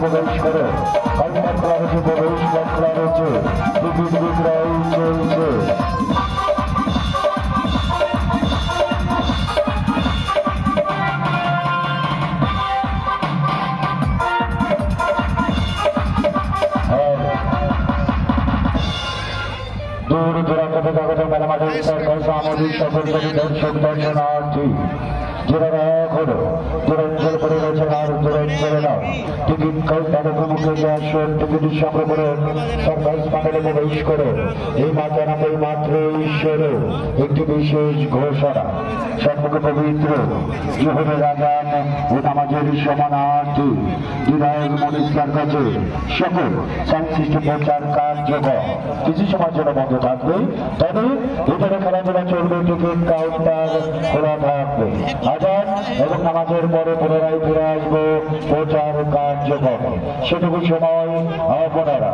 প্রবেশ করে প্রবেশ খোলা রয়েছে টিকিট বিক্রয় চলছে। দূর দূরান্ত থেকে আগত মেলা মাঠে সামরিক সকল দর্শক দর্শনার্থী যারা এখনো দূরাঞ্চল করে রয়েছেন আর দূরাঞ্চলে না টিকিট কাউন্টারের মুখে আসেন টিকিট সংগ্রহ করে সারপ্রাইজ প্যানেলে প্রবেশ করে এই মাতার এই মাত্র ঈশ্বরের একটি বিশেষ ঘোষণা সম্মুখে পবিত্র জীবনের আগাম ও নামাজের সমানার্থী বিধায়ক মনিস্কার কাছে সকল সংশ্লিষ্ট প্রচার কার্যক্রম কিছু সময়ের জন্য বন্ধ থাকবে, তবে ভিতরে খেলাধুলা চলবে, টিকিট কাউন্টার খোলা থাকবে। আজান এবং নামাজের পরে পুনরায় ফিরে আসবো প্রচার কার্যক্রম, সেটুকু সময় আপনারা